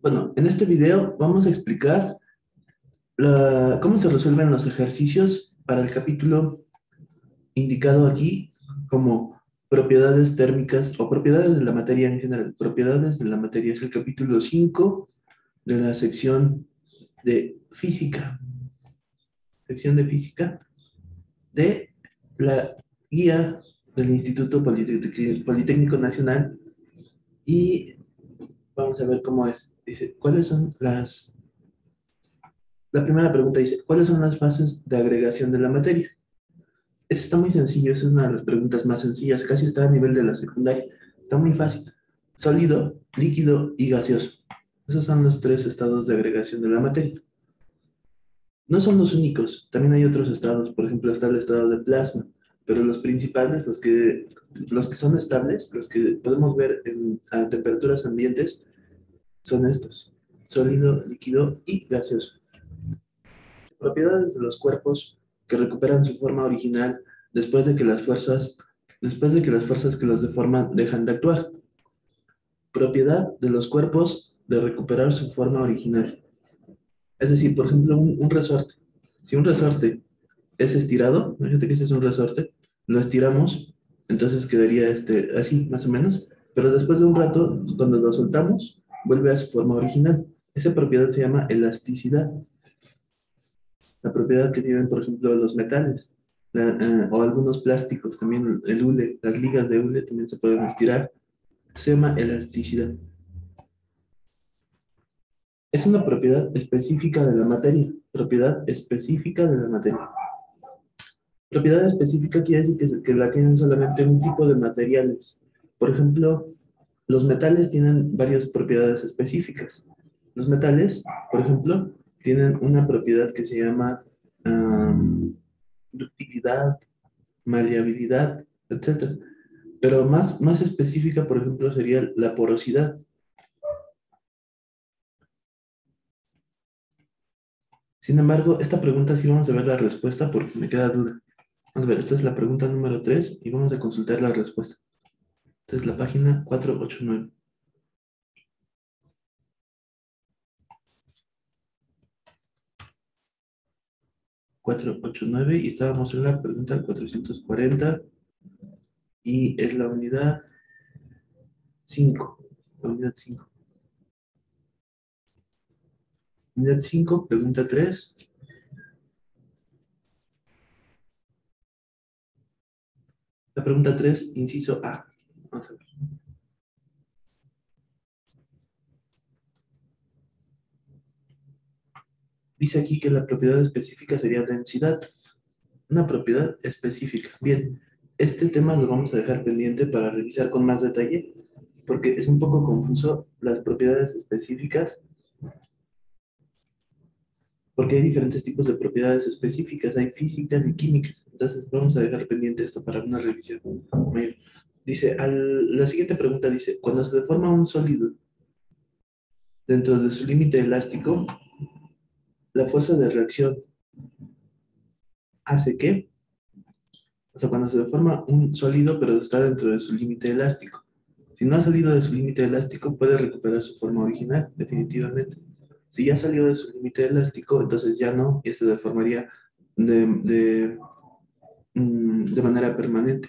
Bueno, en este video vamos a explicar cómo se resuelven los ejercicios para el capítulo indicado aquí como propiedades térmicas o propiedades de la materia en general. Propiedades de la materia es el capítulo 5 de la de física, sección de física de la guía del Instituto Politécnico Nacional y vamos a ver cómo es. Dice, ¿cuáles son la primera pregunta dice, ¿cuáles son las fases de agregación de la materia? Eso está muy sencillo, es una de las preguntas más sencillas, casi está a nivel de la secundaria. Está muy fácil. Sólido, líquido y gaseoso. Esos son los tres estados de agregación de la materia. No son los únicos, también hay otros estados, por ejemplo, está el estado de plasma, pero los principales, los que son estables, los que podemos ver a temperaturas ambientes, son estos, sólido, líquido y gaseoso. Propiedades de los cuerpos que recuperan su forma original después de que las fuerzas que los deforman dejan de actuar. Propiedad de los cuerpos de recuperar su forma original. Es decir, por ejemplo, un resorte. Si un resorte es estirado, imagínate que este es un resorte, lo estiramos, entonces quedaría así, más o menos, pero después de un rato, cuando lo soltamos, vuelve a su forma original. Esa propiedad se llama elasticidad. La propiedad que tienen, por ejemplo, los metales o algunos plásticos, también el hule, las ligas de hule también se pueden estirar, se llama elasticidad. Es una propiedad específica de la materia, propiedad específica de la materia. Propiedad específica quiere decir que la tienen solamente un tipo de materiales. Por ejemplo, los metales tienen varias propiedades específicas. Los metales, por ejemplo, tienen una propiedad que se llama ductilidad, maleabilidad, etcétera. Pero más específica, por ejemplo, sería la porosidad. Sin embargo, esta pregunta sí vamos a ver la respuesta porque me queda duda. Vamos a ver, esta es la pregunta número 3 y vamos a consultar la respuesta. Esta es la página 489. 489 y estábamos en la pregunta 440 y es la unidad 5. La unidad 5. Unidad 5, pregunta 3. La pregunta 3, inciso A. Vamos a ver. Dice aquí que la propiedad específica sería densidad. Una propiedad específica. Bien, este tema lo vamos a dejar pendiente para revisar con más detalle, porque es un poco confuso las propiedades específicas, porque hay diferentes tipos de propiedades específicas, hay físicas y químicas. Entonces vamos a dejar pendiente esto para una revisión mayor. Dice, la siguiente pregunta dice, cuando se deforma un sólido dentro de su límite elástico, la fuerza de reacción hace que, o sea, cuando se deforma un sólido pero está dentro de su límite elástico, si no ha salido de su límite elástico, puede recuperar su forma original, definitivamente. Si ya salió de su límite elástico, entonces ya no, y se deformaría de, de, de manera permanente.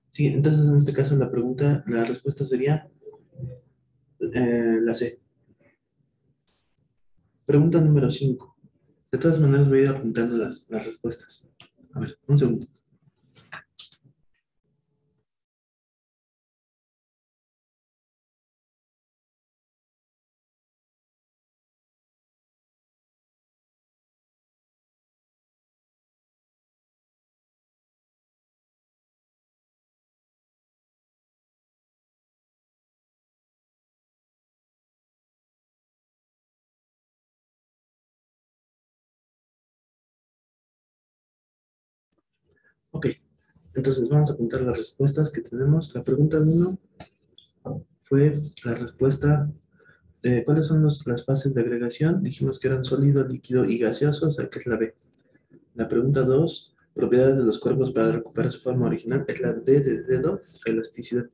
Sí, entonces en este caso la respuesta sería la C. Pregunta número 5. De todas maneras voy a ir apuntando las respuestas. A ver, un segundo. Ok, entonces vamos a apuntar las respuestas que tenemos. La pregunta 1 fue la respuesta de cuáles son las fases de agregación. Dijimos que eran sólido, líquido y gaseoso, o sea que es la B. La pregunta 2, propiedades de los cuerpos para recuperar su forma original, es la D de dedo, elasticidad.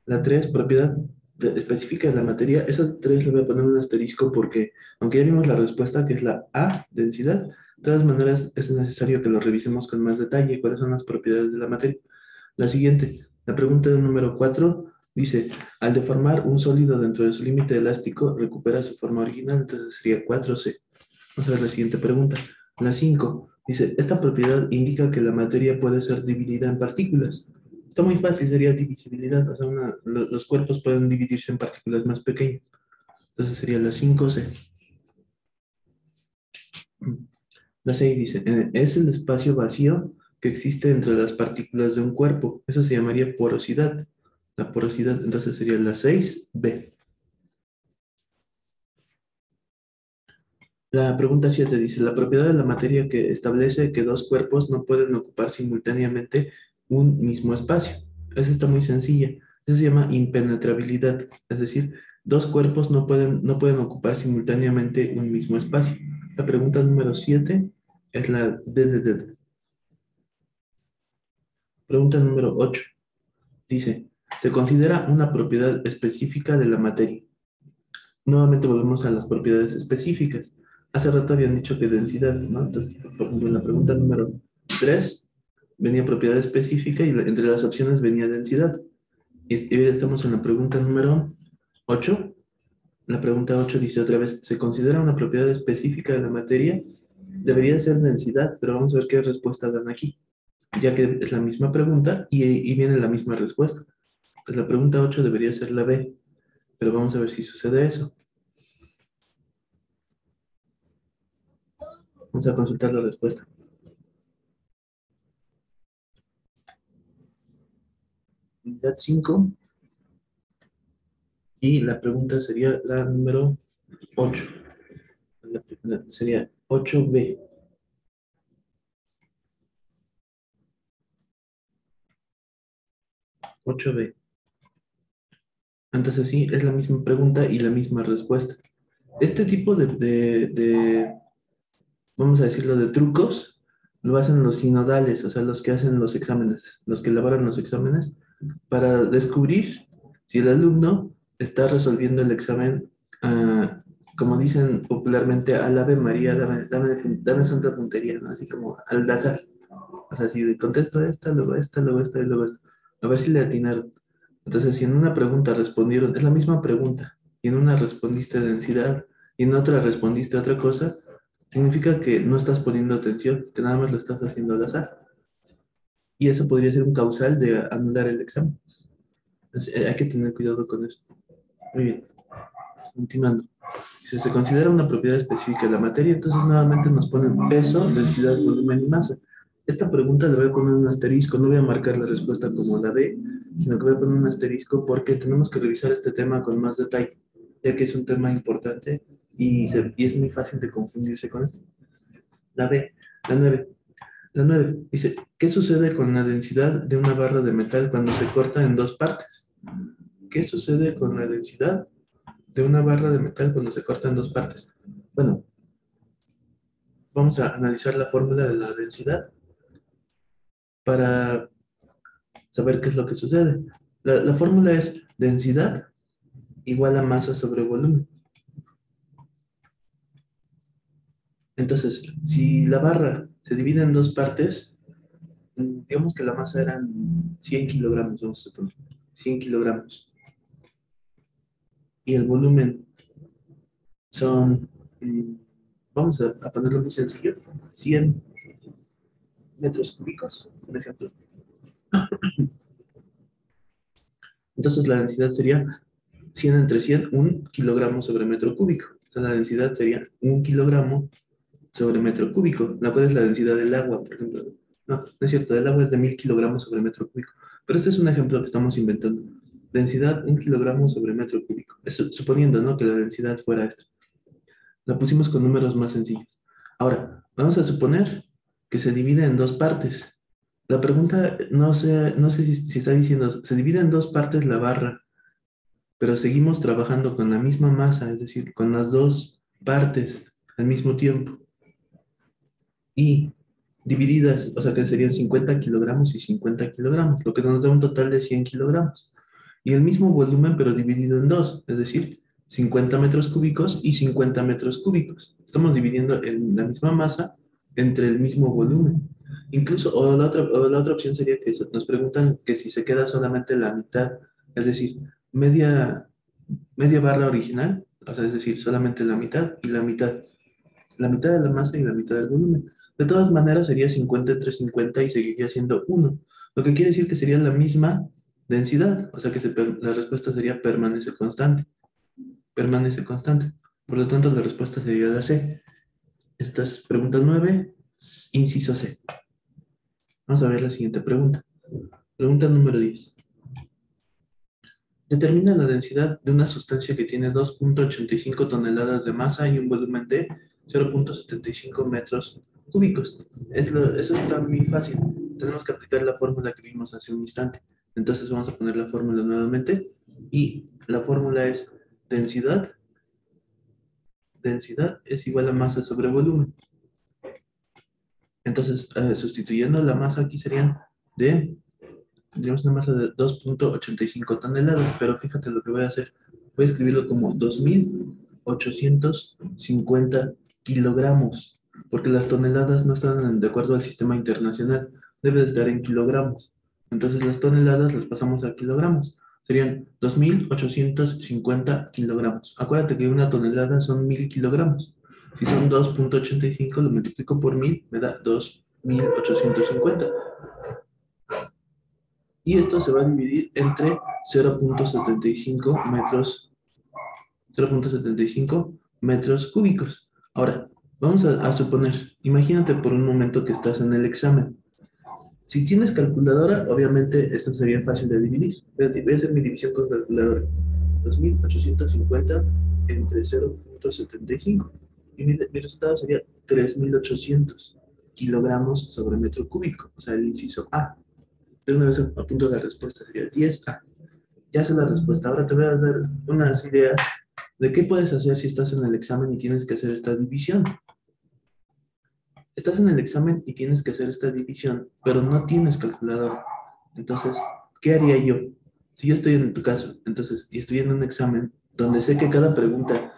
La 3 propiedad específica de la materia. Esa 3 le voy a poner un asterisco porque, aunque ya vimos la respuesta, que es la A, densidad, de todas maneras es necesario que lo revisemos con más detalle, cuáles son las propiedades de la materia. La siguiente, la pregunta número 4 dice, al deformar un sólido dentro de su límite elástico, recupera su forma original, entonces sería 4C. Vamos a ver la siguiente pregunta. La 5 dice, esta propiedad indica que la materia puede ser dividida en partículas. Está muy fácil, sería divisibilidad, o sea, los cuerpos pueden dividirse en partículas más pequeñas. Entonces sería la 5C. La 6 dice, es el espacio vacío que existe entre las partículas de un cuerpo. Eso se llamaría porosidad. La porosidad, entonces sería la 6B. La pregunta 7 dice, la propiedad de la materia que establece que dos cuerpos no pueden ocupar simultáneamente un mismo espacio. Esa está muy sencilla. Eso se llama impenetrabilidad. Es decir, dos cuerpos no pueden ocupar simultáneamente un mismo espacio. La pregunta número 7 es la D. Pregunta número 8. Dice, se considera una propiedad específica de la materia. Nuevamente volvemos a las propiedades específicas. Hace rato habían dicho que densidad, ¿no? Entonces, por ejemplo, en la pregunta número 3 venía propiedad específica y entre las opciones venía densidad. Y hoy estamos en la pregunta número 8. La pregunta 8 dice otra vez, ¿se considera una propiedad específica de la materia? Debería ser densidad, pero vamos a ver qué respuesta dan aquí, ya que es la misma pregunta y viene la misma respuesta. Pues la pregunta 8 debería ser la B, pero vamos a ver si sucede eso. Vamos a consultar la respuesta. Unidad 5. Y la pregunta sería la número 8. Sería 8B. 8B. Entonces sí, es la misma pregunta y la misma respuesta. Este tipo vamos a decirlo, de trucos, lo hacen los sinodales, o sea, los que hacen los exámenes, los que elaboran los exámenes, para descubrir si el alumno está resolviendo el examen, como dicen popularmente, al Ave María, dame santa puntería, ¿no? Así como al azar. O sea, si contesto esta, luego esta, luego esta y luego esta. A ver si le atinaron. Entonces, si en una pregunta respondieron, es la misma pregunta, y en una respondiste densidad, y en otra respondiste otra cosa, significa que no estás poniendo atención, que nada más lo estás haciendo al azar. Y eso podría ser un causal de anular el examen. Hay que tener cuidado con eso. Muy bien, continuando. Si se considera una propiedad específica de la materia, entonces nuevamente nos ponen peso, densidad, volumen y masa. Esta pregunta le voy a poner un asterisco, no voy a marcar la respuesta como la B, sino que voy a poner un asterisco porque tenemos que revisar este tema con más detalle, ya que es un tema importante y es muy fácil de confundirse con esto. La B, la 9. La 9 dice, ¿qué sucede con la densidad de una barra de metal cuando se corta en dos partes? ¿Qué sucede con la densidad de una barra de metal cuando se corta en dos partes? Bueno, vamos a analizar la fórmula de la densidad para saber qué es lo que sucede. La fórmula es densidad igual a masa sobre volumen. Entonces, si la barra se divide en dos partes, digamos que la masa eran 100 kilogramos, vamos a suponer, 100 kilogramos. Y el volumen son, vamos a ponerlo muy sencillo, 100 metros cúbicos, por ejemplo. Entonces la densidad sería 100 entre 100, 1 kilogramo sobre metro cúbico. Entonces la densidad sería 1 kilogramo sobre metro cúbico. ¿La cual es la densidad del agua, por ejemplo? No, no es cierto, el agua es de 1000 kilogramos sobre metro cúbico. Pero este es un ejemplo que estamos inventando. Densidad 1 kilogramo sobre metro cúbico. Eso, suponiendo, ¿no?, que la densidad fuera esta. La pusimos con números más sencillos. Ahora, vamos a suponer que se divide en dos partes. La pregunta, no sé si está diciendo, se divide en dos partes la barra, pero seguimos trabajando con la misma masa, es decir, con las dos partes al mismo tiempo. Y divididas, o sea que serían 50 kilogramos y 50 kilogramos, lo que nos da un total de 100 kilogramos. Y el mismo volumen, pero dividido en dos, es decir, 50 metros cúbicos y 50 metros cúbicos. Estamos dividiendo en la misma masa entre el mismo volumen. Incluso, o la otra opción sería que nos preguntan que si se queda solamente la mitad, es decir, media barra original, o sea, es decir, solamente la mitad y la mitad de la masa y la mitad del volumen. De todas maneras sería 50 entre 50 y seguiría siendo uno, lo que quiere decir que sería la misma densidad, o sea que la respuesta sería permanece constante. Por lo tanto, la respuesta sería la C. Esta es pregunta 9, inciso C. Vamos a ver la siguiente pregunta. Pregunta número 10. Determina la densidad de una sustancia que tiene 2,85 toneladas de masa y un volumen de 0,75 metros cúbicos. Eso está muy fácil. Tenemos que aplicar la fórmula que vimos hace un instante. Entonces vamos a poner la fórmula nuevamente y la fórmula es densidad. Densidad es igual a masa sobre volumen. Entonces, sustituyendo la masa aquí serían tenemos una masa de 2,85 toneladas, pero fíjate lo que voy a hacer. Voy a escribirlo como 2,850 kilogramos, porque las toneladas no están de acuerdo al sistema internacional, debe de estar en kilogramos. Entonces las toneladas las pasamos a kilogramos. Serían 2,850 kilogramos. Acuérdate que una tonelada son 1,000 kilogramos. Si son 2,85, lo multiplico por 1,000, me da 2,850. Y esto se va a dividir entre 0,75 metros, 0,75 metros cúbicos. Ahora, vamos a suponer, imagínate por un momento que estás en el examen. Si tienes calculadora, obviamente esto sería fácil de dividir. Voy a hacer mi división con calculadora. 2,850 entre 0,75. Y mi resultado sería 3,800 kilogramos sobre metro cúbico, o sea, el inciso A. De una vez apunto la respuesta, sería 10A. Ya sé la respuesta. Ahora te voy a dar unas ideas de qué puedes hacer si estás en el examen y tienes que hacer esta división. Estás en el examen y tienes que hacer esta división, pero no tienes calculadora. Entonces, ¿qué haría yo? Si yo estoy en tu caso, entonces, y estoy en un examen donde sé que cada pregunta,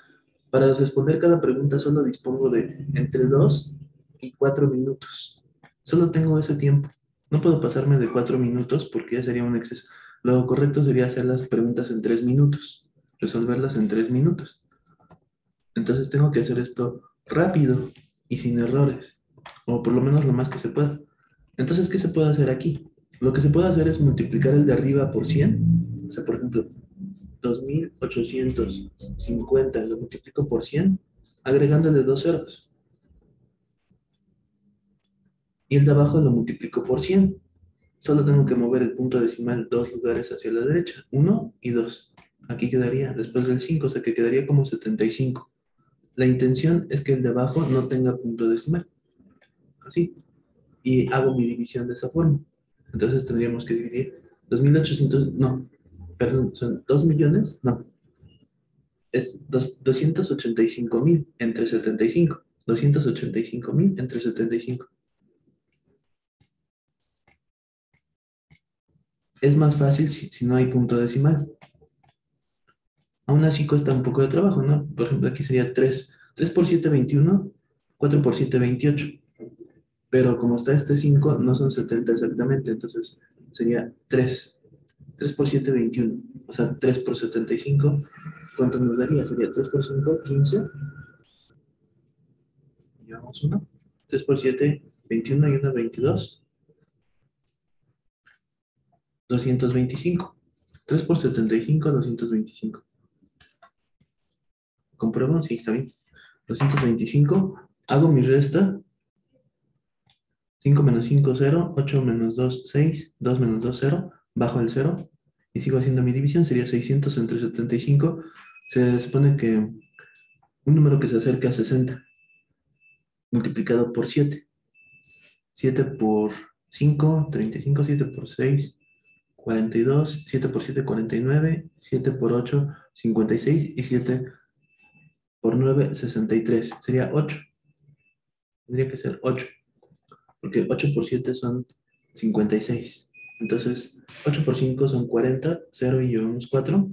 para responder cada pregunta solo dispongo de entre 2 y 4 minutos. Solo tengo ese tiempo. No puedo pasarme de 4 minutos porque ya sería un exceso. Lo correcto sería hacer las preguntas en 3 minutos, resolverlas en 3 minutos. Entonces tengo que hacer esto rápido y sin errores, o por lo menos lo más que se pueda. Entonces, ¿qué se puede hacer aquí? Lo que se puede hacer es multiplicar el de arriba por 100. O sea, por ejemplo, 2,850 lo multiplico por 100, agregándole dos ceros. Y el de abajo lo multiplico por 100. Solo tengo que mover el punto decimal dos lugares hacia la derecha, 1 y 2. Aquí quedaría, después del 5, o sea que quedaría como 75. La intención es que el de abajo no tenga punto decimal. Así. Y hago mi división de esa forma. Entonces tendríamos que dividir 2,800, no, perdón, son 2 millones, no, es 285,000 entre 75. 285,000 entre 75. Es más fácil si no hay punto decimal. Aún así cuesta un poco de trabajo, ¿no? Por ejemplo, aquí sería 3. 3 por 7, 21. 4 por 7, 28. Pero como está este 5, no son 70 exactamente, entonces sería 3. 3 por 7, 21. O sea, 3 por 75. ¿Cuánto nos daría? Sería 3 por 5, 15. Llevamos 1. 3 por 7, 21 y 1, 22. 225. 3 por 75, 225. ¿Compruebo? Sí, está bien. 225. Hago mi resta. 5 menos 5, 0. 8 menos 2, 6. 2 menos 2, 0. Bajo el 0. Y sigo haciendo mi división. Sería 600 entre 75. Se supone que un número que se acerca a 60 multiplicado por 7. 7 por 5, 35. 7 por 6, 42. 7 por 7, 49. 7 por 8, 56. Y 7 por 9, 63. Sería 8. Tendría que ser 8. Porque 8 por 7 son 56. Entonces, 8 por 5 son 40, 0 y llevamos 4.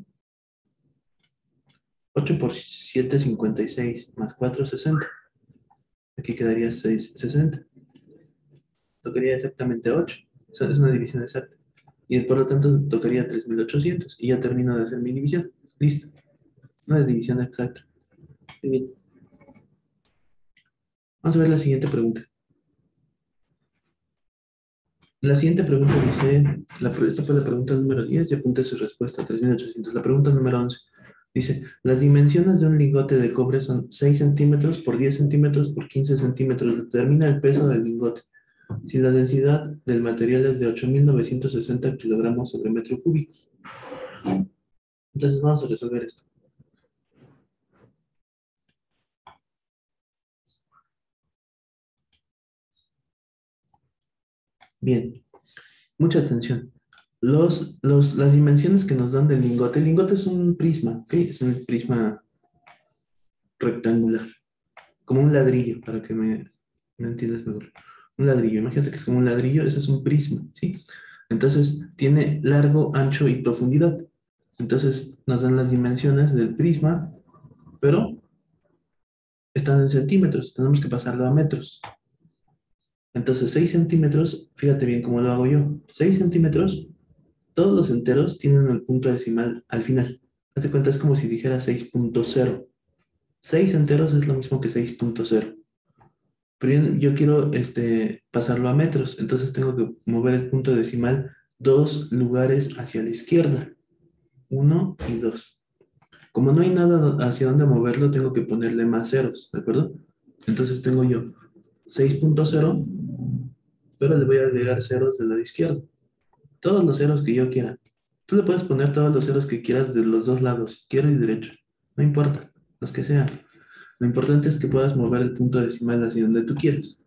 8 por 7, 56, más 4, 60. Aquí quedaría 6, 60. Tocaría exactamente 8. Es una división exacta. Y por lo tanto tocaría 3800. Y ya termino de hacer mi división. Listo. Una división exacta. Muy bien. Vamos a ver la siguiente pregunta. La siguiente pregunta dice, esta fue la pregunta número 10 y apunté su respuesta, 3800. La pregunta número 11 dice, las dimensiones de un lingote de cobre son 6 centímetros por 10 centímetros por 15 centímetros. Determina el peso del lingote. Si la densidad del material es de 8.960 kilogramos sobre metro cúbico. Entonces vamos a resolver esto. Bien, mucha atención. Las dimensiones que nos dan del lingote. El lingote es un prisma, ¿ok? Es un prisma rectangular, como un ladrillo, para que me entiendas mejor. Un ladrillo, imagínate que es como un ladrillo, ese es un prisma, ¿sí? Entonces, tiene largo, ancho y profundidad. Entonces, nos dan las dimensiones del prisma, pero están en centímetros, tenemos que pasarlo a metros. Entonces, 6 centímetros, fíjate bien cómo lo hago yo. 6 centímetros, todos los enteros tienen el punto decimal al final. Hazte cuenta, es como si dijera 6.0. 6 enteros es lo mismo que 6.0. Pero yo quiero pasarlo a metros, entonces tengo que mover el punto decimal 2 lugares hacia la izquierda. 1 y 2. Como no hay nada hacia dónde moverlo, tengo que ponerle más ceros, ¿de acuerdo? Entonces tengo yo 6.0, pero le voy a agregar ceros del lado izquierdo. Todos los ceros que yo quiera. Tú le puedes poner todos los ceros que quieras de los dos lados, izquierdo y derecho. No importa, los que sean. Lo importante es que puedas mover el punto decimal hacia donde tú quieras.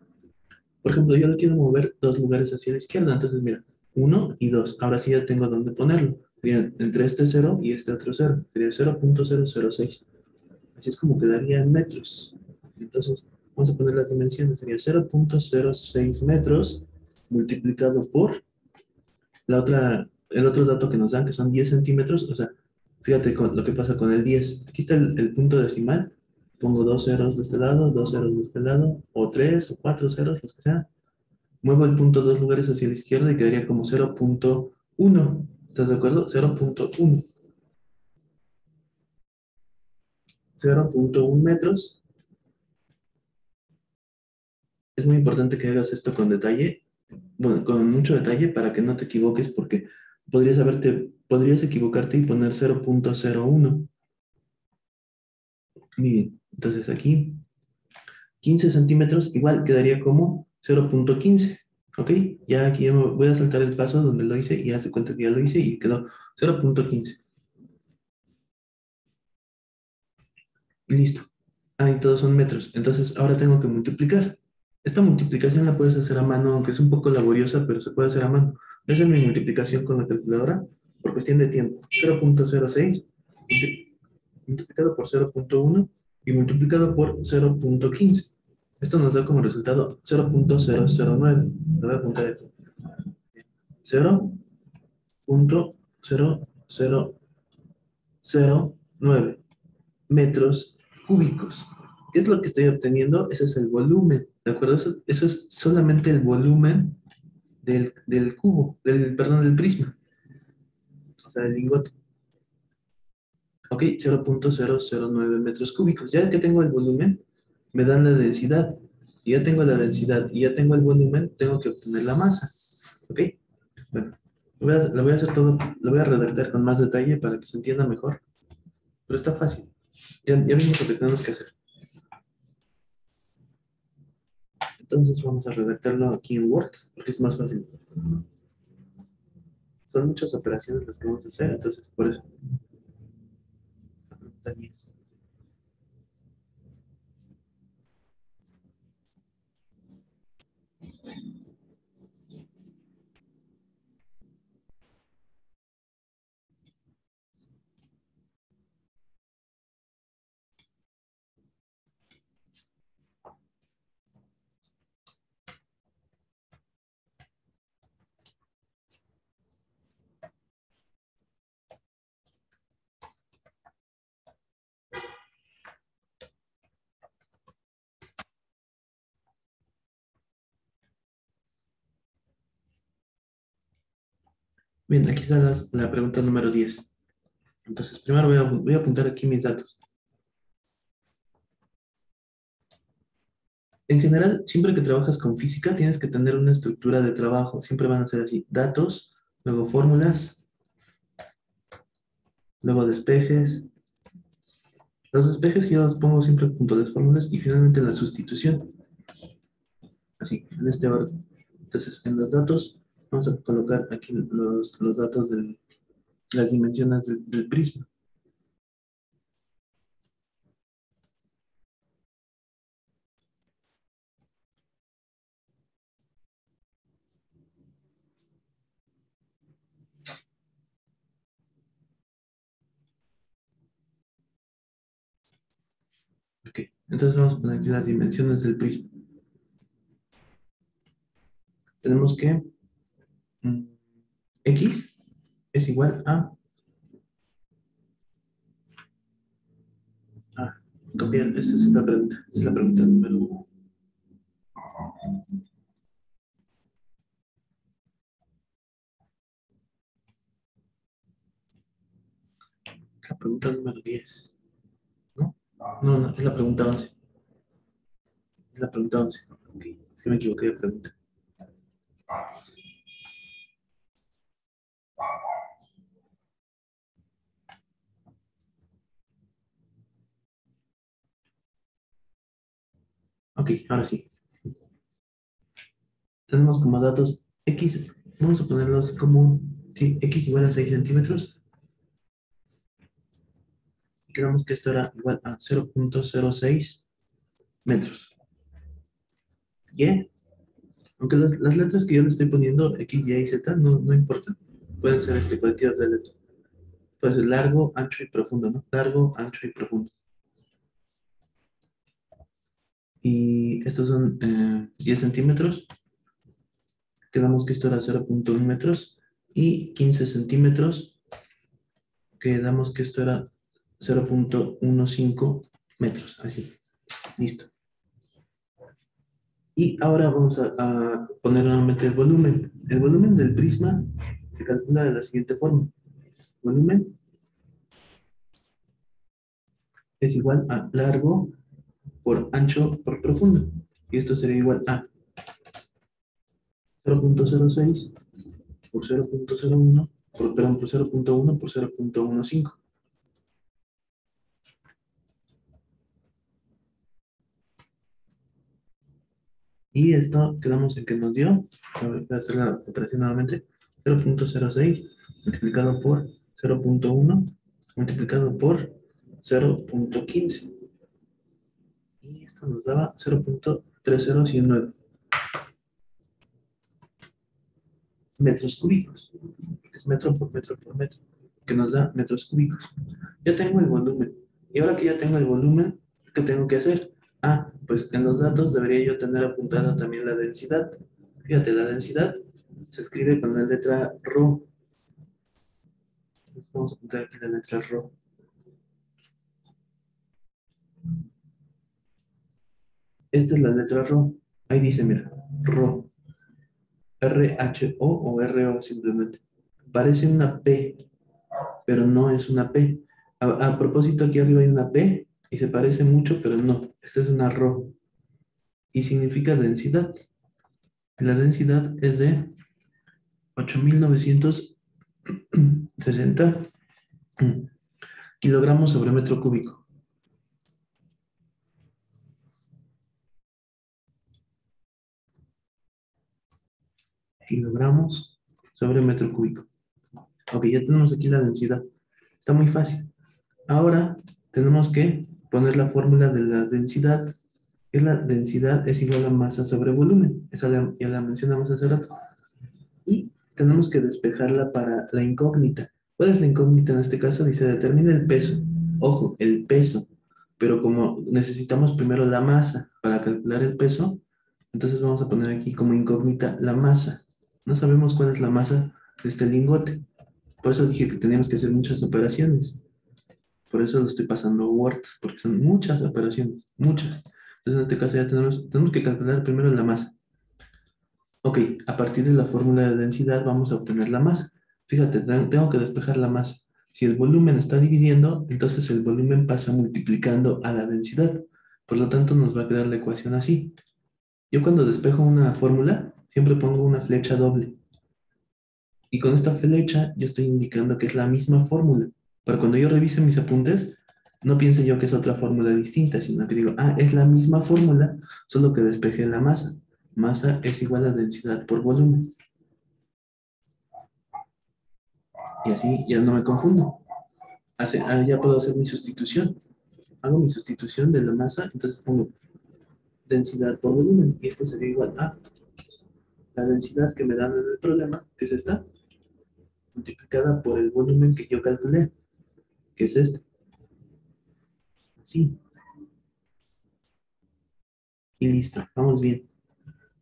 Por ejemplo, yo lo quiero mover 2 lugares hacia la izquierda. Entonces, mira, 1 y 2. Ahora sí ya tengo dónde ponerlo. Sería entre este 0 y este otro 0. Sería 0.006. Así es como quedaría en metros. Entonces, vamos a poner las dimensiones. Sería 0.06 metros multiplicado por el otro dato que nos dan, que son 10 centímetros. O sea, fíjate lo que pasa con el 10. Aquí está el punto decimal. Pongo 2 ceros de este lado, 2 ceros de este lado, o 3 o 4 ceros, los que sean. Muevo el punto 2 lugares hacia la izquierda y quedaría como 0.1. ¿Estás de acuerdo? 0.1. 0.1 metros. Es muy importante que hagas esto con detalle, bueno, con mucho detalle para que no te equivoques porque podrías equivocarte y poner 0.01. Muy bien. Entonces aquí 15 centímetros igual quedaría como 0.15. ¿Ok? Ya aquí voy a saltar el paso donde lo hice y hace cuenta que ya lo hice y quedó 0.15. Listo. Ah, y todos son metros. Entonces, ahora tengo que multiplicar. Esta multiplicación la puedes hacer a mano, aunque es un poco laboriosa, pero se puede hacer a mano. Voy a hacer mi multiplicación con la calculadora por cuestión de tiempo. 0.06 multiplicado por 0.1 y multiplicado por 0.15. Esto nos da como resultado 0.009. Lo voy a apuntar aquí. 0.0009 metros cúbicos. ¿Qué es lo que estoy obteniendo? Ese es el volumen, ¿de acuerdo? Eso es solamente el volumen del cubo, perdón, del prisma, o sea, del lingote. Ok, 0.009 metros cúbicos. Ya que tengo el volumen, me dan la densidad. Y ya tengo la densidad y ya tengo el volumen, tengo que obtener la masa. Ok, bueno, lo voy a hacer todo, lo voy a redactar con más detalle para que se entienda mejor. Pero está fácil. Ya vimos lo que tenemos que hacer. Entonces vamos a redactarlo aquí en Word, porque es más fácil. Son muchas operaciones las que vamos a hacer, entonces por eso. Bien, aquí está la pregunta número 10. Entonces, primero voy a apuntar aquí mis datos. En general, siempre que trabajas con física, tienes que tener una estructura de trabajo. Siempre van a ser así. Datos, luego fórmulas, luego despejes. Los despejes yo los pongo siempre junto a las fórmulas y finalmente la sustitución. Así, en este orden. Entonces, en los datos, vamos a colocar aquí los datos de las dimensiones del prisma. Ok, entonces vamos a poner aquí las dimensiones del prisma. Tenemos que mm, X es igual a copiar, esta es la pregunta, esta es la pregunta número 1. La pregunta número 10, ¿no? No, no, es la pregunta 11. Es la pregunta 11. Ok, sí me equivoqué de pregunta. Ok, ahora sí. Tenemos como datos X, vamos a ponerlos como, sí, X igual a 6 centímetros. Y creemos que esto era igual a 0.06 metros. Y, aunque las letras que yo le estoy poniendo, X, Y y Z, no importan. Pueden ser cualquier otra letra. Puede ser largo, ancho y profundo, ¿no? Largo, ancho y profundo. Y estos son 10 centímetros. Quedamos que esto era 0.1 metros. Y 15 centímetros. Quedamos que esto era 0.15 metros. Así. Listo. Y ahora vamos a poner nuevamente el volumen. El volumen del prisma se calcula de la siguiente forma. Volumen es igual a largo por ancho por profundo. Y esto sería igual a 0.06 por 0.01, perdón, por 0.1 por 0.15. Y esto quedamos en que nos dio, voy a hacer la operación nuevamente, 0.06 multiplicado por 0.1 multiplicado por 0.15. Y esto nos daba 0.3019 metros cúbicos, porque es metro por metro, que nos da metros cúbicos. Ya tengo el volumen. Y ahora que ya tengo el volumen, ¿qué tengo que hacer? Ah, pues en los datos debería yo tener apuntada también la densidad. Fíjate, la densidad se escribe con la letra ρ. Entonces vamos a apuntar aquí la letra ρ. Esta es la letra ρ. Ahí dice, mira, ρ. R-H-O o R-O simplemente. Parece una P, pero no es una P. A propósito, aquí arriba hay una P y se parece mucho, pero no. Esta es una ρ y significa densidad. La densidad es de 8.960 kilogramos sobre metro cúbico. Kilogramos sobre metro cúbico. Ok, ya tenemos aquí la densidad. Está muy fácil. Ahora tenemos que poner la fórmula de la densidad. Que la densidad es igual a masa sobre volumen. Esa ya la mencionamos hace rato. Y tenemos que despejarla para la incógnita. ¿Cuál es la incógnita en este caso? Dice, determina el peso. Ojo, el peso. Pero como necesitamos primero la masa para calcular el peso, entonces vamos a poner aquí como incógnita la masa. No sabemos cuál es la masa de este lingote. Por eso dije que teníamos que hacer muchas operaciones. Por eso lo estoy pasando a Word, porque son muchas operaciones, muchas. Entonces en este caso ya tenemos que calcular primero la masa. Ok, a partir de la fórmula de densidad vamos a obtener la masa. Fíjate, tengo que despejar la masa. Si el volumen está dividiendo, entonces el volumen pasa multiplicando a la densidad. Por lo tanto, nos va a quedar la ecuación así. Yo cuando despejo una fórmula, siempre pongo una flecha doble. Y con esta flecha yo estoy indicando que es la misma fórmula. Para cuando yo revise mis apuntes, no piense yo que es otra fórmula distinta, sino que digo, ah, es la misma fórmula, solo que despejé la masa. Masa es igual a densidad por volumen. Y así ya no me confundo. Ya puedo hacer mi sustitución. Hago mi sustitución de la masa, entonces pongo densidad por volumen. Y esto sería igual a la densidad que me dan en el problema, que es esta, multiplicada por el volumen que yo calculé, que es este. Sí, y listo, vamos bien.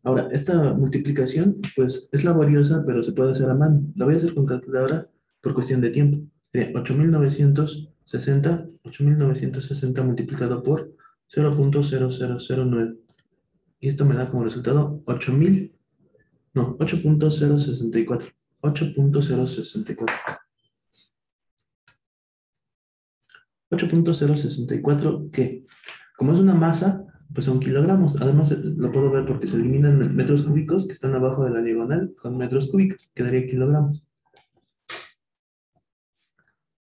Ahora, esta multiplicación, pues es laboriosa, pero se puede hacer a mano. La voy a hacer con calculadora por cuestión de tiempo. Sería 8.960 multiplicado por 0.0009. Y esto me da como resultado 8.000, no, 8.064. 8.064. 8.064 que, como es una masa, pues son kilogramos. Además, lo puedo ver porque se eliminan metros cúbicos que están abajo de la diagonal con metros cúbicos. Quedaría kilogramos.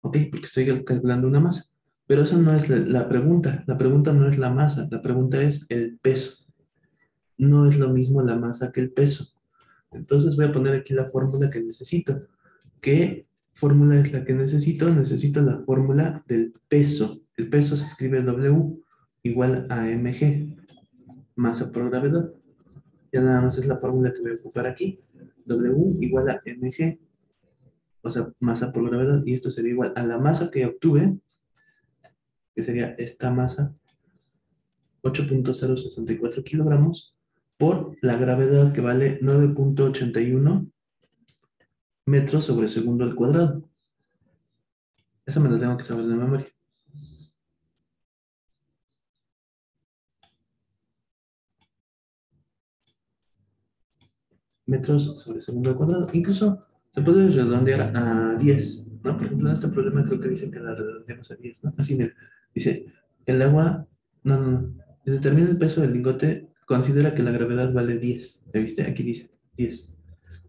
Ok, porque estoy calculando una masa. Pero eso no es la pregunta. La pregunta no es la masa. La pregunta es el peso. No es lo mismo la masa que el peso. Entonces voy a poner aquí la fórmula que necesito. ¿Qué fórmula es la que necesito? Necesito la fórmula del peso. El peso se escribe W igual a mg, masa por gravedad. Ya nada más es la fórmula que voy a ocupar aquí. W igual a mg, o sea, masa por gravedad. Y esto sería igual a la masa que obtuve, que sería esta masa, 8.064 kilogramos, por la gravedad que vale 9.81 metros sobre segundo al cuadrado. Esa me la tengo que saber de memoria. Metros sobre segundo al cuadrado. Incluso se puede redondear a 10, ¿no? Por ejemplo, en este problema creo que dice que la redondeamos a 10, ¿no? Así, mira, dice, el agua, no. Determina el peso del lingote, considera que la gravedad vale 10. ¿Ya viste? Aquí dice 10.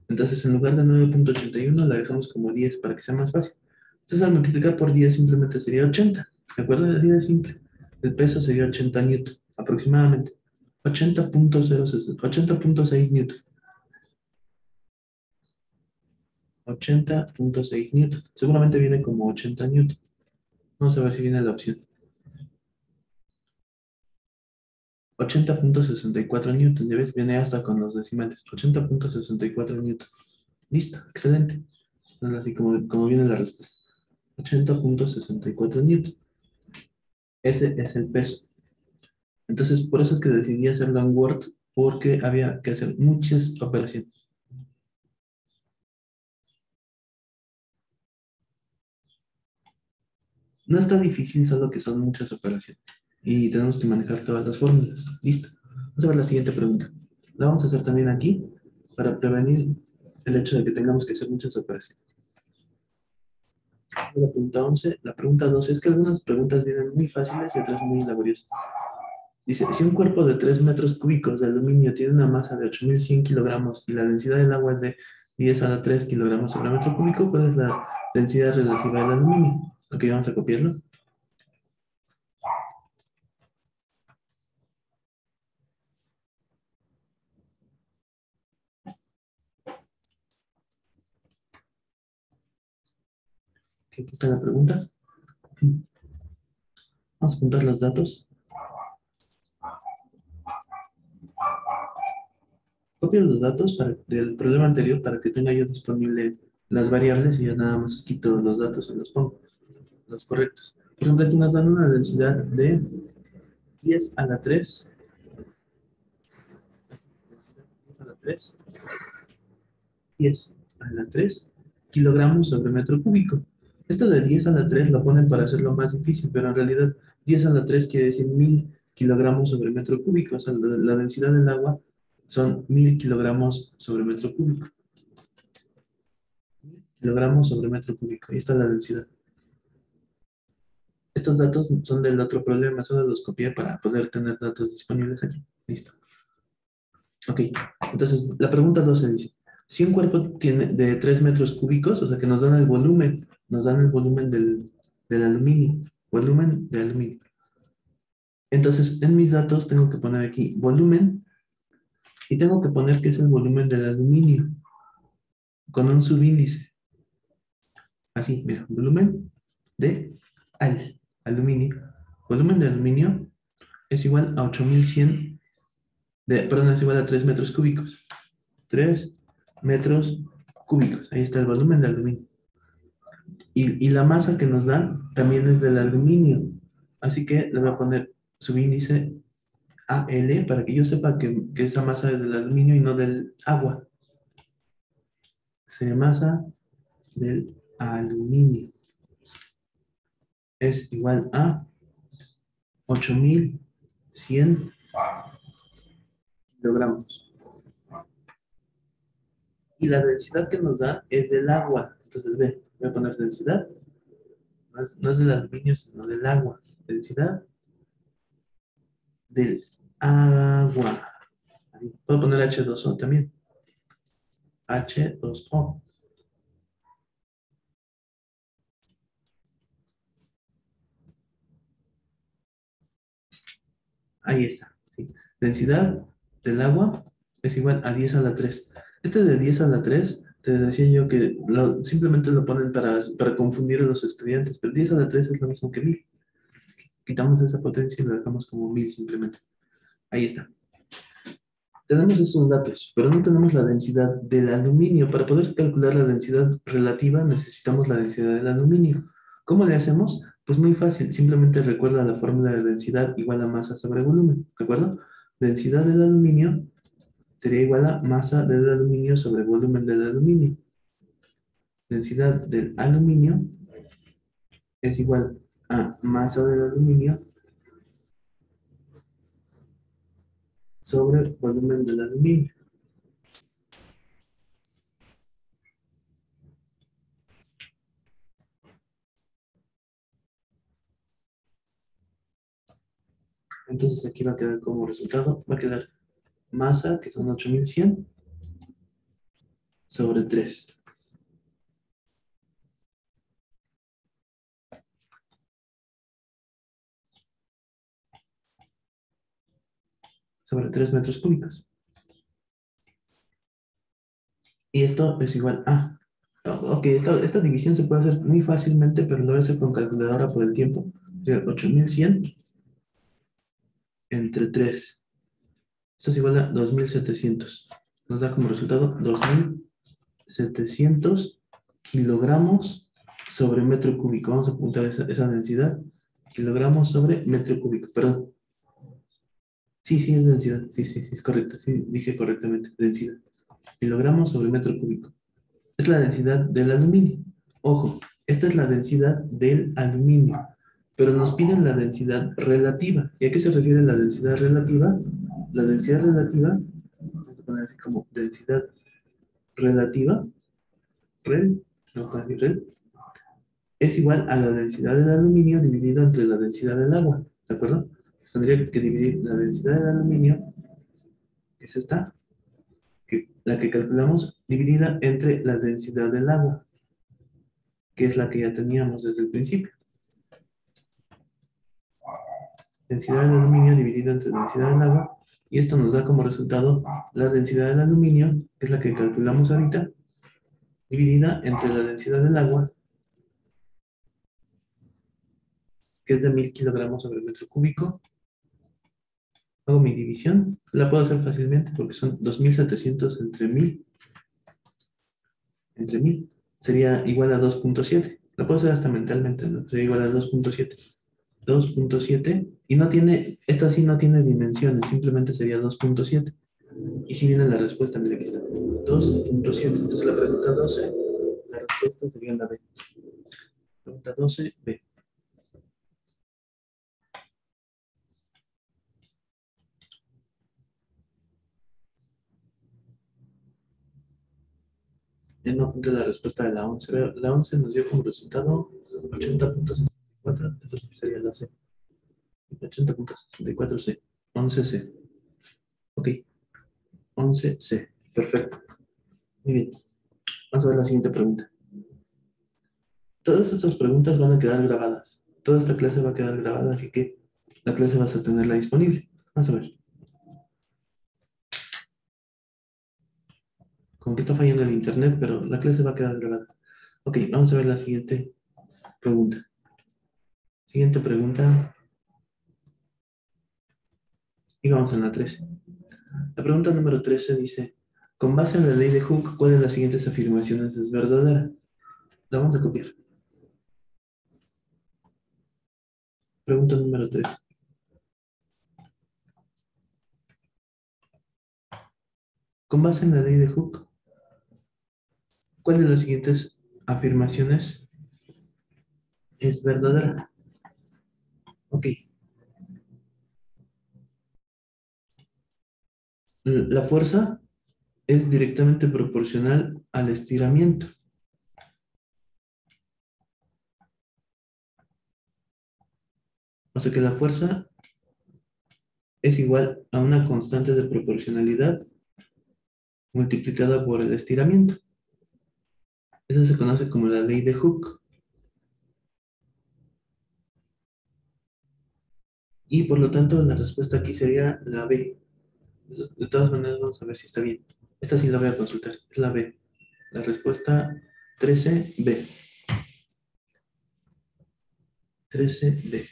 Entonces, en lugar de 9.81, la dejamos como 10 para que sea más fácil. Entonces, al multiplicar por 10 simplemente sería 80. ¿De acuerdo? Así de simple. El peso sería 80 newton, aproximadamente. 80.6 newton. 80.6 newton. Seguramente viene como 80 newton. Vamos a ver si viene la opción. 80.64 newton. Ya ves, viene hasta con los decimales. 80.64 newton. Listo, excelente. Es así como viene la respuesta. 80.64 newton. Ese es el peso. Entonces, por eso es que decidí hacerlo en Word, porque había que hacer muchas operaciones. No está difícil, solo que son muchas operaciones. Y tenemos que manejar todas las fórmulas. Listo. Vamos a ver la siguiente pregunta. La vamos a hacer también aquí para prevenir el hecho de que tengamos que hacer muchas operaciones. La pregunta 11. La pregunta 12 es que algunas preguntas vienen muy fáciles y otras muy laboriosas. Dice, si un cuerpo de 3 metros cúbicos de aluminio tiene una masa de 8.100 kilogramos y la densidad del agua es de 10 a la 3 kilogramos sobre metro cúbico, ¿cuál es la densidad relativa del aluminio? Ok, vamos a copiarlo. Aquí está la pregunta. Vamos a apuntar los datos. Copio los datos del problema anterior para que tenga yo disponible las variables y ya nada más quito los datos y los pongo, los correctos. Por ejemplo, aquí nos dan una densidad de 10 a la 3, 10 a la 3, 10 a la 3 kilogramos sobre metro cúbico. Esto de 10 a la 3 lo ponen para hacerlo más difícil, pero en realidad 10 a la 3 quiere decir 1.000 kilogramos sobre metro cúbico. O sea, la densidad del agua son 1.000 kilogramos sobre metro cúbico. kilogramos sobre metro cúbico. Ahí está la densidad. Estos datos son del otro problema, solo los copié para poder tener datos disponibles aquí. Listo. Ok, entonces la pregunta 12 dice, si un cuerpo tiene de 3 metros cúbicos, o sea que nos dan el volumen del aluminio, volumen de aluminio. Entonces en mis datos tengo que poner aquí volumen y tengo que poner que es el volumen del aluminio con un subíndice. Así, mira, volumen de aluminio. Volumen de aluminio es igual a 8100, perdón, es igual a 3 metros cúbicos. 3 metros cúbicos. Ahí está el volumen de aluminio. Y la masa que nos dan también es del aluminio. Así que le voy a poner subíndice AL para que yo sepa que esa masa es del aluminio y no del agua. Sería masa del aluminio. Es igual a 8100 kilogramos. Y la densidad que nos da es del agua. Entonces, ve, voy a poner densidad. No es del aluminio, sino del agua. Densidad del agua. Puedo poner H2O también. H2O. Ahí está. ¿Sí? Densidad del agua es igual a 10 a la 3. Este de 10 a la 3, te decía yo que simplemente lo ponen para confundir a los estudiantes, pero 10 a la 3 es lo mismo que 1000. Quitamos esa potencia y lo dejamos como 1000 simplemente. Ahí está. Tenemos esos datos, pero no tenemos la densidad del aluminio. Para poder calcular la densidad relativa necesitamos la densidad del aluminio. ¿Cómo le hacemos? Pues muy fácil, simplemente recuerda la fórmula de densidad igual a masa sobre volumen, ¿de acuerdo? Densidad del aluminio sería igual a masa del aluminio sobre volumen del aluminio. Densidad del aluminio es igual a masa del aluminio sobre volumen del aluminio. Entonces aquí va a quedar como resultado, va a quedar masa, que son 8100, sobre 3. Sobre 3 metros cúbicos. Y esto es igual a... Ok, esta división se puede hacer muy fácilmente, pero lo voy a hacer con calculadora por el tiempo. O sea, 8100 entre 3. Esto es igual a 2700. Nos da como resultado 2700 kilogramos sobre metro cúbico. Vamos a apuntar esa densidad. Kilogramos sobre metro cúbico. Perdón. Sí, sí, es densidad. Sí, sí, sí, es correcto. Sí, dije correctamente. Densidad. Kilogramos sobre metro cúbico. Es la densidad del aluminio. Ojo, esta es la densidad del aluminio, pero nos piden la densidad relativa. ¿Y a qué se refiere la densidad relativa? La densidad relativa, vamos a poner así como densidad relativa, rel, no con rel, es igual a la densidad del aluminio dividida entre la densidad del agua, ¿de acuerdo? Entonces, tendría que dividir la densidad del aluminio, que es esta, la que calculamos, dividida entre la densidad del agua, que es la que ya teníamos desde el principio. Densidad del aluminio dividido entre la densidad del agua, y esto nos da como resultado la densidad del aluminio, que es la que calculamos ahorita, dividida entre la densidad del agua, que es de 1000 kilogramos sobre metro cúbico. Hago mi división, la puedo hacer fácilmente porque son 2700 entre 1000, sería igual a 2.7. La puedo hacer hasta mentalmente, ¿no? Sería igual a 2.7. 2.7, y no tiene, esta sí no tiene dimensiones, simplemente sería 2.7. Y si viene la respuesta, mira aquí está. 2.7. Entonces la pregunta 12, la respuesta sería la B. Pregunta 12, B. no apunté la respuesta de la 11. La 11 nos dio como resultado 80.64, entonces sería la C. 80.64C. 11C. Ok, 11C. Perfecto. Muy bien. Vamos a ver la siguiente pregunta. Todas estas preguntas van a quedar grabadas. Toda esta clase va a quedar grabada, así que la clase vas a tenerla disponible. Vamos a ver. Como que está fallando el internet, pero la clase va a quedar grabada. Ok, vamos a ver la siguiente pregunta. Siguiente pregunta. Y vamos en la 13. La pregunta número 13 dice, con base en la ley de Hooke, ¿cuál de las siguientes afirmaciones es verdadera? La vamos a copiar. Pregunta número 3. Con base en la ley de Hooke, ¿cuál de las siguientes afirmaciones es verdadera? Ok. La fuerza es directamente proporcional al estiramiento. O sea que la fuerza es igual a una constante de proporcionalidad multiplicada por el estiramiento. Eso se conoce como la ley de Hooke. Y por lo tanto, la respuesta aquí sería la B. De todas maneras, vamos a ver si está bien. Esta sí la voy a consultar. Es la B. La respuesta 13B. 13B.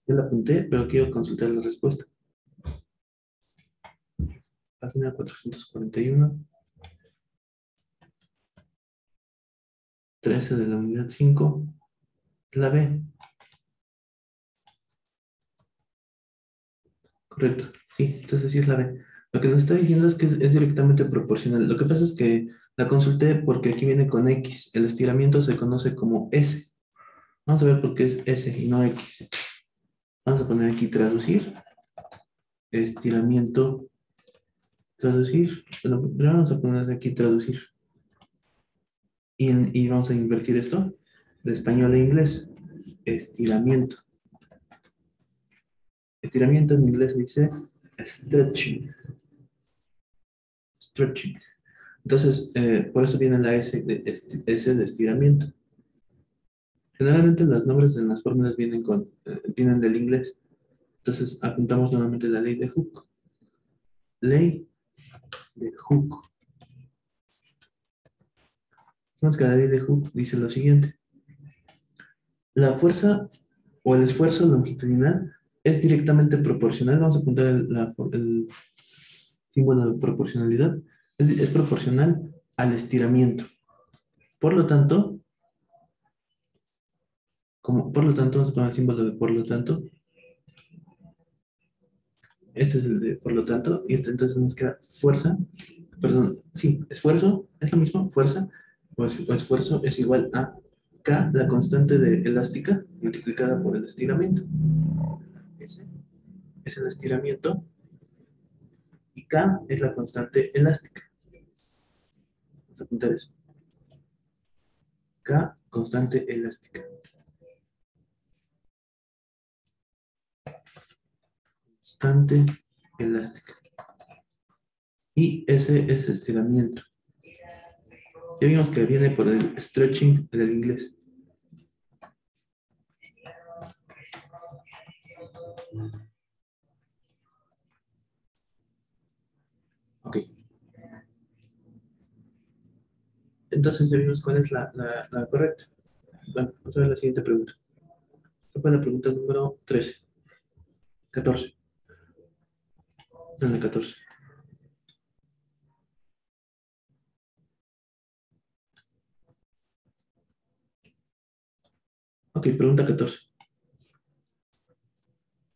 Ya la apunté, pero quiero consultar la respuesta. Página 441. 13 de la unidad 5. La B. Correcto. Sí, entonces sí es la B. Lo que nos está diciendo es que es directamente proporcional. Lo que pasa es que la consulté porque aquí viene con X. El estiramiento se conoce como S. Vamos a ver por qué es S y no X. Vamos a poner aquí traducir. Estiramiento. Traducir. Bueno, primero vamos a poner aquí traducir. Y vamos a invertir esto de español a inglés. Estiramiento. Estiramiento en inglés dice stretching. Stretching. Entonces, por eso viene la S S de estiramiento. Generalmente los nombres en las fórmulas vienen del inglés. Entonces, apuntamos nuevamente la ley de Hooke. Ley de Hooke. Vemos que la ley de Hooke dice lo siguiente. La fuerza o el esfuerzo longitudinal es directamente proporcional. Vamos a apuntar el símbolo de proporcionalidad. Es proporcional al estiramiento. Por lo tanto, vamos a poner el símbolo de por lo tanto. Este es el de por lo tanto, y esto entonces nos queda fuerza, perdón, sí, esfuerzo, es lo mismo, fuerza, o esfuerzo es igual a K, la constante de elástica, multiplicada por el estiramiento. Ese es el estiramiento, y K es la constante elástica. Vamos a apuntar eso. K, constante elástica. Constante elástica. Y ese es estiramiento. Ya vimos que viene por el stretching del inglés. Ok. Entonces ya vimos cuál es la correcta. Bueno, vamos a ver la siguiente pregunta. Esta fue la pregunta número 13. 14. En la 14. Ok, pregunta 14.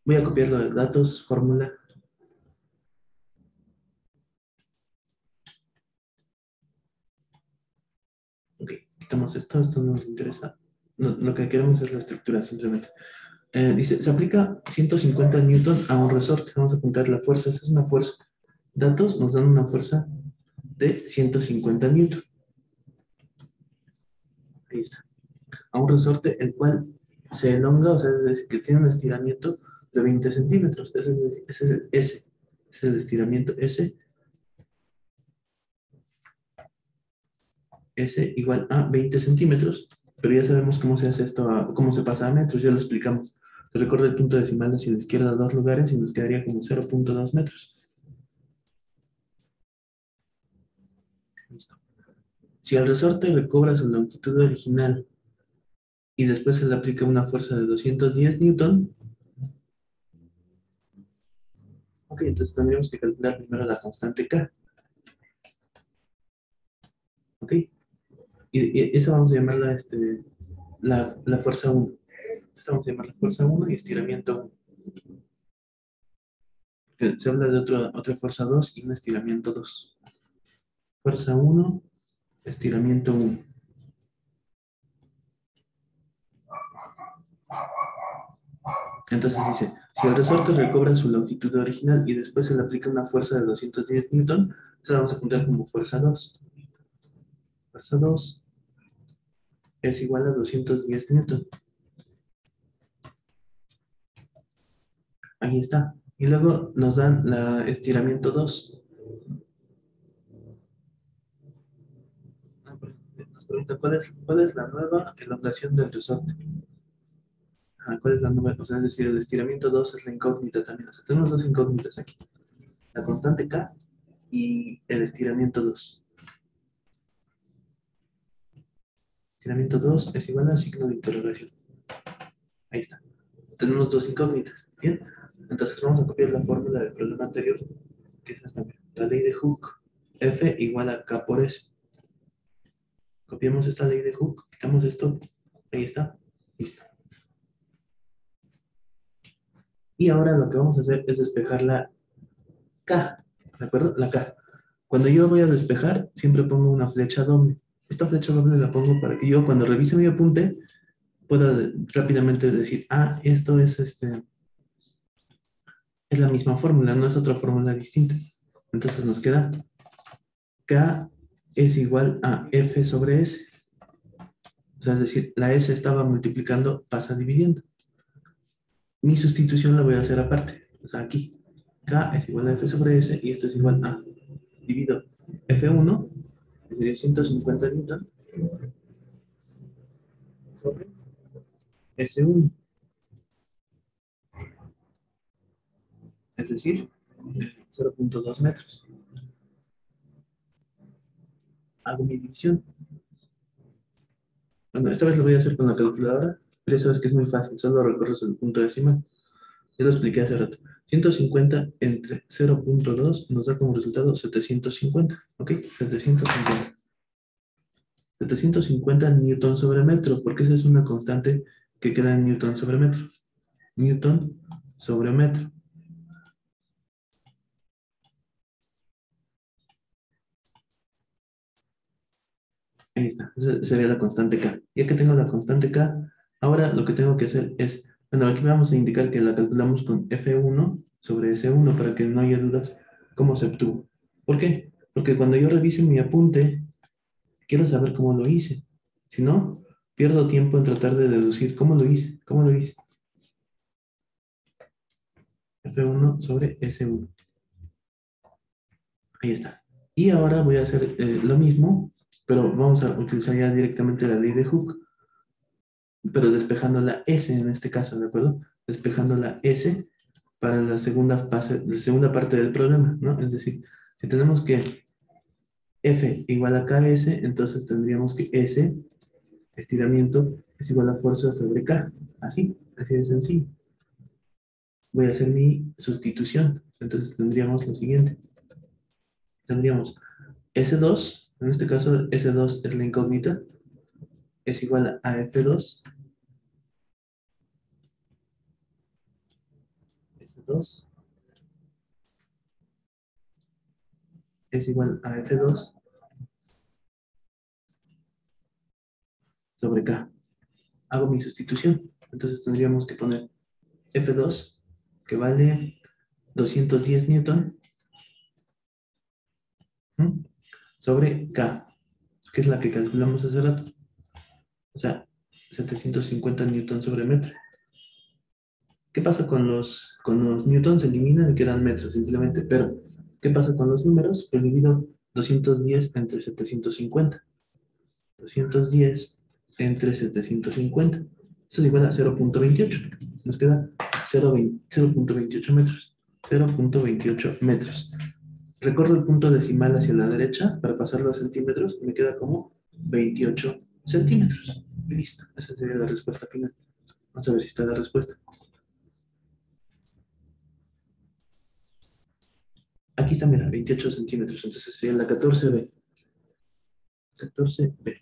Voy a copiarlo de datos, fórmula. Ok, quitamos esto no nos interesa. No, lo que queremos es la estructura, simplemente. Dice, se aplica 150 newton a un resorte. Vamos a apuntar la fuerza. Esta es una fuerza. Datos nos dan una fuerza de 150 newton. Ahí está. A un resorte el cual se elonga, o sea, es decir, que tiene un estiramiento de 20 centímetros. Ese es el estiramiento S. S igual a 20 centímetros. Pero ya sabemos cómo se hace esto, cómo se pasa a metros, ya lo explicamos. Se recorre el punto decimal hacia la izquierda 2 lugares y nos quedaría como 0.2 metros. Listo. Si el resorte recobra su longitud original y después se le aplica una fuerza de 210 newton, ok, entonces tendríamos que calcular primero la constante K, ok, y esa vamos a llamarla la fuerza 1. Esta vamos a llamarla fuerza 1 y estiramiento 1. Se habla de otra fuerza 2 y un estiramiento 2. Fuerza 1, estiramiento 1. Entonces dice, si el resorte recobra su longitud original y después se le aplica una fuerza de 210 newton, se la vamos a apuntar como fuerza 2. Fuerza 2 es igual a 210 newton. Ahí está. Y luego nos dan la estiramiento 2. Nos pregunta cuál es la nueva elongación del resorte. ¿Cuál es la nueva? O sea, es decir, el estiramiento 2 es la incógnita también. O sea, tenemos dos incógnitas aquí. La constante K y el estiramiento 2. Estiramiento 2 es igual a signo de interrogación. Ahí está. Tenemos dos incógnitas. Bien. Entonces vamos a copiar la fórmula del problema anterior, que es esta. La ley de Hooke. F igual a K por S. Copiamos esta ley de Hooke, quitamos esto. Ahí está. Listo. Y ahora lo que vamos a hacer es despejar la K. ¿De acuerdo? La K. Cuando yo voy a despejar, siempre pongo una flecha doble. Esta flecha doble la pongo para que yo, cuando revise mi apunte, pueda rápidamente decir, esto es la misma fórmula, no es otra fórmula distinta. Entonces nos queda K es igual a F sobre S. O sea, es decir, la S estaba multiplicando, pasa dividiendo. Mi sustitución la voy a hacer aparte. O sea, aquí. K es igual a F sobre S y esto es igual a divido F1, que sería 150 newton, sobre S1. Es decir, 0.2 metros. Hago mi división. Bueno, esta vez lo voy a hacer con la calculadora, pero ya sabes que es muy fácil, solo recorres el punto decimal. Ya lo expliqué hace rato. 150 entre 0.2 nos da como resultado 750. ¿Ok? 750. 750 newton sobre metro, porque esa es una constante que queda en newton sobre metro. Newton sobre metro. Ahí está. Esa sería la constante K. Ya que tengo la constante K, ahora lo que tengo que hacer es, bueno, aquí vamos a indicar que la calculamos con F1 sobre S1 para que no haya dudas cómo se obtuvo. ¿Por qué? Porque cuando yo revise mi apunte, quiero saber cómo lo hice. Si no, pierdo tiempo en tratar de deducir cómo lo hice. ¿Cómo lo hice? F1 sobre S1. Ahí está. Y ahora voy a hacer lo mismo, pero vamos a utilizar ya directamente la ley de Hooke, pero despejando la S en este caso, ¿de acuerdo? Despejando la S para la segunda parte del problema, ¿no? Es decir, si tenemos que F igual a KS, entonces tendríamos que S, estiramiento, es igual a fuerza sobre K. Así de sencillo. Voy a hacer mi sustitución. Entonces tendríamos lo siguiente. Tendríamos S2, en este caso S2 es la incógnita, es igual a F2. S2 es igual a F2 sobre K. Hago mi sustitución. Entonces tendríamos que poner F2, que vale 210 newton, ¿m? Sobre K, que es la que calculamos hace rato. O sea, 750 newton sobre metro. ¿Qué pasa con los newtons? Se eliminan y quedan metros simplemente. Pero, ¿qué pasa con los números? Pues divido 210 entre 750. 210 entre 750. Eso es igual a 0.28. Nos queda 0.28 metros. 0.28 metros. Recorro el punto decimal hacia la derecha para pasarlo a centímetros y me queda como 28 centímetros. Y listo. Esa sería la respuesta final. Vamos a ver si está la respuesta. Aquí está, mira, 28 centímetros. Entonces sería la 14B. 14B.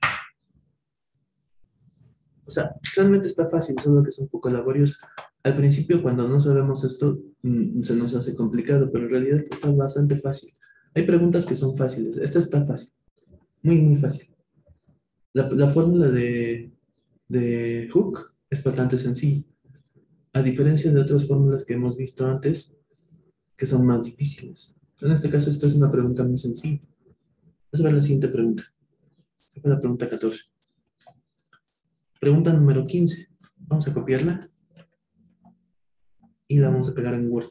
O sea, realmente está fácil, solo que es un poco laborioso. Al principio, cuando no sabemos esto, se nos hace complicado, pero en realidad está bastante fácil. Hay preguntas que son fáciles. Esta está fácil, muy, muy fácil. La fórmula de Hooke es bastante sencilla, a diferencia de otras fórmulas que hemos visto antes, que son más difíciles. En este caso, esta es una pregunta muy sencilla. Vamos a ver la siguiente pregunta. Esta fue la pregunta 14. Pregunta número 15. Vamos a copiarla y la vamos a pegar en Word.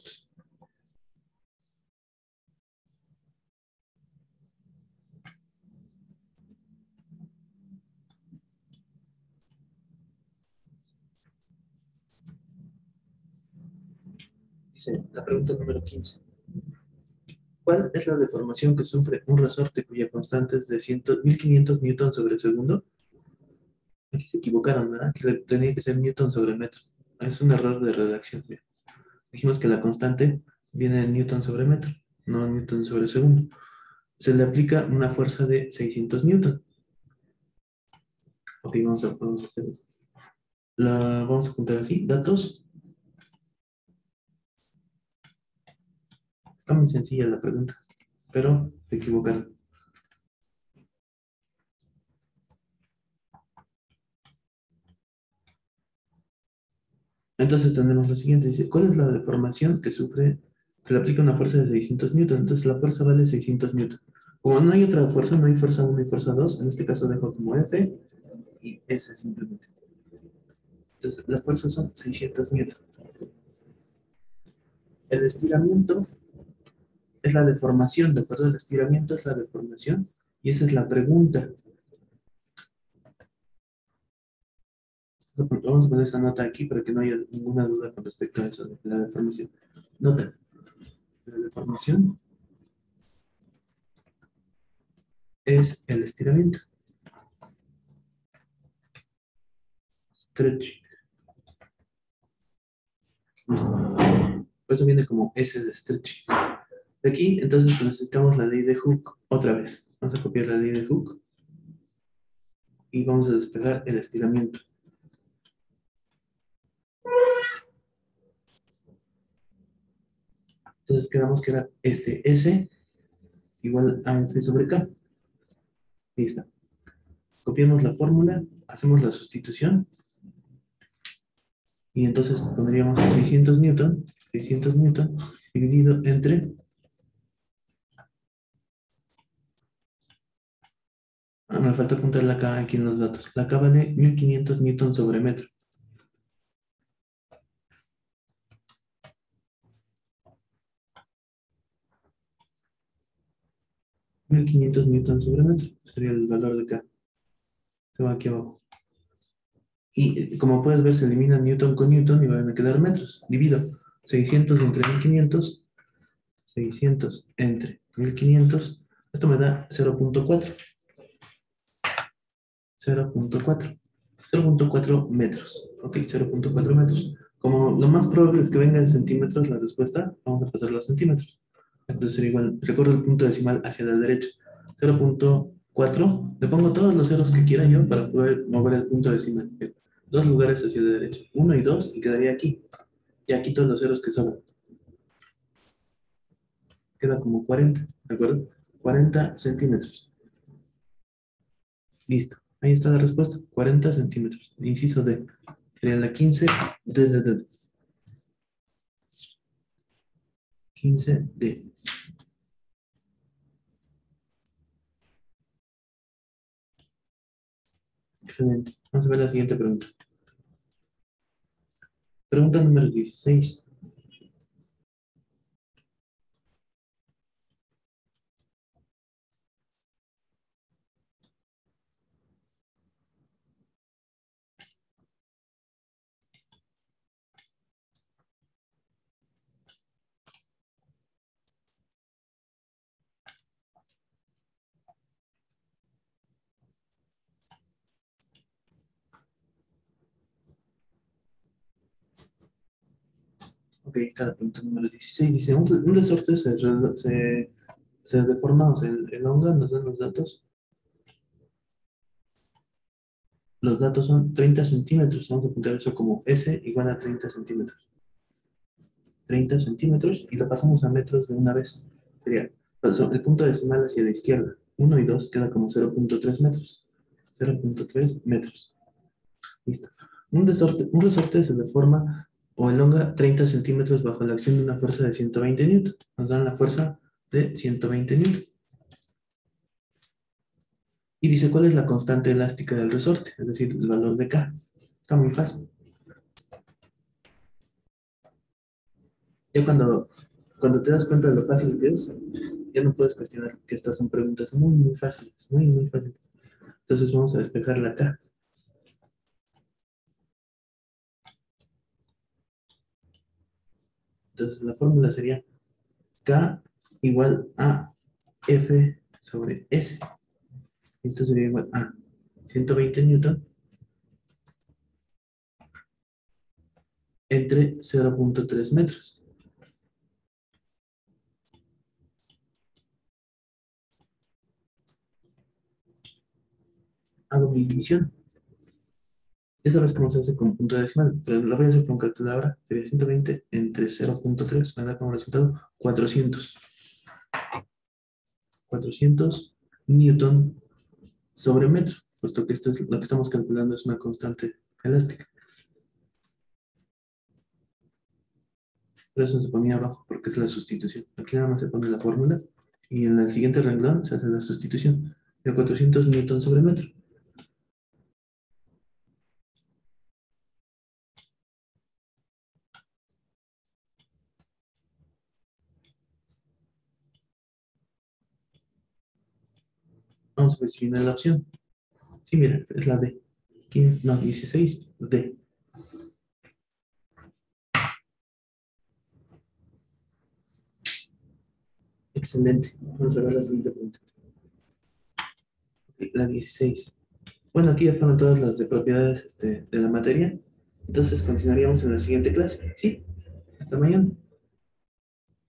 Dice la pregunta número 15. ¿Cuál es la deformación que sufre un resorte cuya constante es de 1500 newton sobre segundo? Aquí se equivocaron, ¿verdad? Que tenía que ser newton sobre metro. Es un error de redacción. Mira. Dijimos que la constante viene en newton sobre metro, no en newton sobre segundo. Se le aplica una fuerza de 600 newton. Ok, vamos a hacer esto. Vamos a apuntar así, datos. Está muy sencilla la pregunta, pero se equivocaron. Entonces tenemos lo siguiente, dice, ¿cuál es la deformación que sufre? Se le aplica una fuerza de 600 newton, entonces la fuerza vale 600 newton. Como no hay otra fuerza, no hay fuerza 1 y fuerza 2, en este caso dejo como F y S simplemente. Entonces la fuerza son 600 newton. El estiramiento es la deformación, ¿de acuerdo? El estiramiento es la deformación y esa es la pregunta. Vamos a poner esta nota aquí para que no haya ninguna duda con respecto a eso de la deformación. Nota, la deformación es el estiramiento. Stretch. Por eso viene como S de stretch. De aquí, entonces, pues, necesitamos la ley de Hooke otra vez. Vamos a copiar la ley de Hooke y vamos a despegar el estiramiento. Entonces quedamos que era este S igual a F sobre K. Ahí está. Copiamos la fórmula, hacemos la sustitución y entonces pondríamos 600 newton dividido entre... me falta apuntar la K aquí en los datos. La K vale 1500 newton sobre metro. 1500 newton sobre metro sería el valor de K. Se va aquí abajo. Y como puedes ver, se elimina newton con newton y van a quedar metros. Divido 600 entre 1500. 600 entre 1500. Esto me da 0.4. 0.4. 0.4 metros. Ok, 0.4 metros. Como lo más probable es que venga en centímetros la respuesta, vamos a pasarlo a centímetros. Entonces sería igual, recorro el punto decimal hacia la derecha. 0.4, le pongo todos los ceros que quiera yo para poder mover el punto decimal. Dos lugares hacia la derecha, 1 y 2, y quedaría aquí. Y aquí todos los ceros que sobran. Queda como 40, ¿de acuerdo? 40 centímetros. Listo. Ahí está la respuesta. 40 centímetros. Inciso D. Sería la 15 D. 15D. Excelente. Vamos a ver la siguiente pregunta. Pregunta número 16. Ok, está la pregunta número 16. Dice, un resorte se deforma o se elonga, nos dan los datos. Los datos son 30 centímetros. Vamos a apuntar eso como S igual a 30 centímetros. 30 centímetros y lo pasamos a metros de una vez. Sería el punto decimal hacia la izquierda. 1 y 2 queda como 0.3 metros. 0.3 metros. Listo. Un resorte se deforma o elonga 30 centímetros bajo la acción de una fuerza de 120 newton. Nos dan la fuerza de 120 newton. Y dice cuál es la constante elástica del resorte, es decir, el valor de K. Está muy fácil. Ya cuando te das cuenta de lo fácil que es, ya no puedes cuestionar que estas son preguntas muy, muy fáciles, muy, muy fáciles. Entonces vamos a despejarla acá. Entonces la fórmula sería K igual a F sobre S. Esto sería igual a 120 newton entre 0.3 metros. Hago mi división. Ya sabes cómo se hace con punto decimal, pero lo voy a hacer con calculadora. Sería 120 entre 0.3, me da como resultado 400. 400 newton sobre metro, puesto que esto es lo que estamos calculando es una constante elástica. Por eso se ponía abajo, porque es la sustitución. Aquí nada más se pone la fórmula y en el siguiente renglón se hace la sustitución de 400 newton sobre metro. Vamos a ver si viene la opción. Sí, mira, es la D. 15, no, 16, D. Excelente. Vamos a ver la siguiente pregunta. La 16. Bueno, aquí ya fueron todas las de propiedades de la materia. Entonces continuaríamos en la siguiente clase. ¿Sí? Hasta mañana.